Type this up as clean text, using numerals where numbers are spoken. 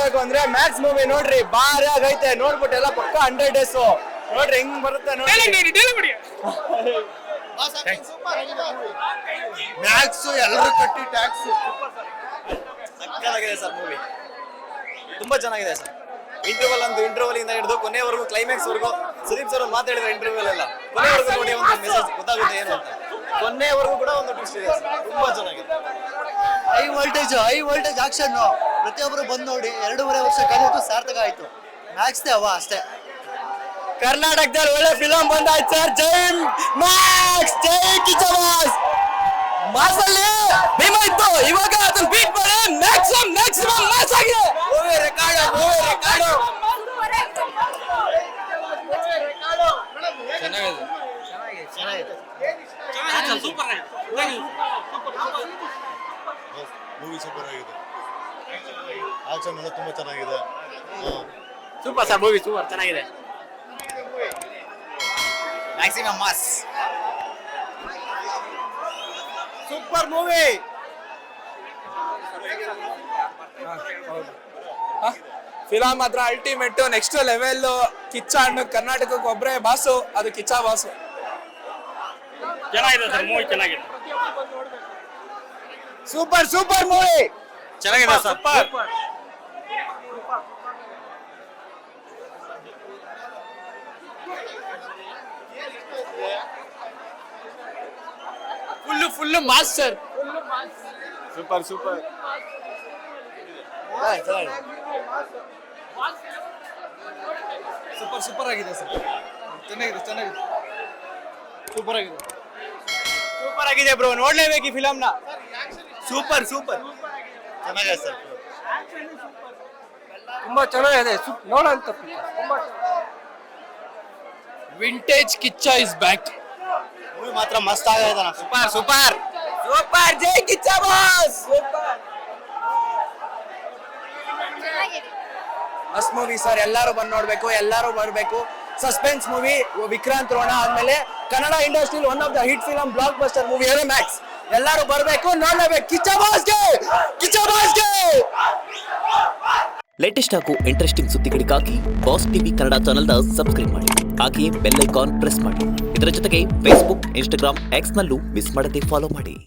ಹೇಳ್ಬೇಕು ಅಂದ್ರೆ Max movie ನೋಡ್ರಿ ಭಾರಿ ಆಗೈತೆ. ನೋಡ್ಬಿಟ್ಟು ಎಲ್ಲ ಪಕ್ಕ 100 ಡೇಸ್ ನೋಡ್ರಿ ಹೆಂಗ್ ಬರುತ್ತೆ ನೋಡಿ. ಮ್ಯಾಕ್ಸ್ ಎಲ್ಲರೂ ಕಟ್ಟಿ ಟ್ಯಾಕ್ಸ್ ಸಕ್ಕತ್ತಾಗಿದೆ ಸರ್ ಮೂವಿ, ತುಂಬಾ ಚೆನ್ನಾಗಿದೆ ಸರ್. ಇಂಟರ್ವಲ್ ಇಂದ ಹಿಡಿದು ಕೊನೆವರೆಗೂ ಕ್ಲೈಮ್ಯಾಕ್ಸ್ ವರೆಗೂ ಸುದೀಪ್ ಸರ್ ಮಾತಾಡಿದ್ರೆ ಇಂಟರ್ವ್ಯೂ ಎಲ್ಲ ಕೊನೆವರೆಗೂ ನೋಡಿ ಒಂದು ಮೆಸೇಜ್ ಗೊತ್ತಾಗುತ್ತೆ ಏನು ಅಂತ. ಕೊನೆವರೆಗೂ ಕೂಡ ಒಂದು ಟ್ವಿಸ್ಟ್ ಇದೆ ಸರ್, ತುಂಬಾ ಚೆನ್ನಾಗಿದೆ. ಹೈ ವೋಲ್ಟೇಜ್ ಆಕ್ಷನ್ ಪ್ರತಿಯೊಬ್ಬರು ಬಂದು ನೋಡಿ 2.5 ವರ್ಷ ಕಲಿಯೋದು ಸಾರ್ಥಕ ಆಯ್ತು. ಮ್ಯಾಕ್ಸ್ ಅವ ಅಷ್ಟೇ. ಕರ್ನಾಟಕದಲ್ಲಿ ಒಳ್ಳೆ ಫಿಲಂ ಬಂದಾಯ್ತು ಸರ್. ಜೈ ಮ್ಯಾಕ್ಸ್, ಜೈ ಕಿಚ್ಚಬಾಸ್. ಮಾಸಲ್ಲಿ ಭೀಮ ಇತ್ತು, ಇವಾಗ ಅದನ್ನ ಬೀಟ್ ಮಾಡಿ ಮ್ಯಾಕ್ಸಿಮಮ್ ಮಾಸ್ ಆಗಿದೆ. ಮೂವಿ ರೆಕಾರ್ಡ್ ಮೂವಿ ಸೂಪರ್ ಆಗಿದೆ. ಆಕ್ಷನ್ ಎಲ್ಲ ತುಂಬಾ ಚೆನ್ನಾಗಿದೆ. ಸೂಪರ್ ಸರ್, ಮೂವಿ ಸೂಪರ್ ಚೆನ್ನಾಗಿದೆ. Maximum mass, super movie. Film ಮಾತ್ರ ಅಲ್ಟಿಮೇಟ್, ನೆಕ್ಸ್ಟ್ ಲೆವೆಲ್. ಕಿಚ್ಚ ಅಣ್ಣ ಕರ್ನಾಟಕಕ್ಕೆ ಒಬ್ಬರೇ ಬಾಸು, ಅದು ಕಿಚ್ಚ ಬಾಸು. ಚೆನ್ನಾಗಿದೆ ಸರ್, ಮೂವಿ ಚೆನ್ನಾಗಿದೆ. ಸೂಪರ್ ಮೂವಿ ಚೆನ್ನಾಗಿದೆ sir. Full mass sir. Super super ಆಗಿದೆ ಸರ್. ಚೆನ್ನಾಗಿದೆ ಸೂಪರ್ ಆಗಿದೆ ಬ್ರೋ, ನೋಡ್ಲೇಬೇಕು ಈ ಫಿಲಂನ. ಸೂಪರ್ ಚೆನ್ನಾಗಿದೆ ಸರ್. ತುಂಬಾ ಚೆನ್ನಾಗಿದೆ, ನೋಡಂತ. Vintage Kichcha is back. Movie ಮಾತ್ರ ಮಸ್ತ್ ಆಗಿದೆ. ಸೂಪರ್ ಜೈ ಕಿಚ್ಚ ಬಾಸ್. ಮಸ್ತ್ ಮೂವಿ ಸರ್, ಎಲ್ಲರೂ ಬಂದು ನೋಡ್ಬೇಕು, ಎಲ್ಲರೂ ಬರಬೇಕು. ಸಸ್ಪೆನ್ಸ್ ಮೂವಿ, ವಿಕ್ರಾಂತ್ ರೋಣ ಆದ್ಮೇಲೆ ಕನ್ನಡ ಇಂಡಸ್ಟ್ರಿಯಲ್ಲಿ one of the hit film, blockbuster movie Max. ಎಲ್ಲರೂ ಬರಬೇಕು, ನೋಡ್ಲೇಬೇಕು. ಕಿಚ್ಚ ಬಾಸ್ಗೆ. ಲೇಟೆಸ್ಟ್ ಹಾಗೂ ಇಂಟ್ರೆಸ್ಟಿಂಗ್ ಸುದ್ದಿಗಳಿಗಾಗಿ ಬಾಸ್ ಟಿವಿ ಕನ್ನಡ ಚಾನೆಲ್ನ ಸಬ್ಸ್ಕ್ರೈಬ್ ಮಾಡಿ. ಹಾಗೆಯೇ ಬೆಲ್ ಐಕಾನ್ ಪ್ರೆಸ್ ಮಾಡಿ. ಇದರ ಜೊತೆಗೆ ಫೇಸ್ಬುಕ್, ಇನ್ಸ್ಟಾಗ್ರಾಮ್, ಎಕ್ಸ್ನಲ್ಲೂ ಮಿಸ್ ಮಾಡದೆ ಫಾಲೋ ಮಾಡಿ.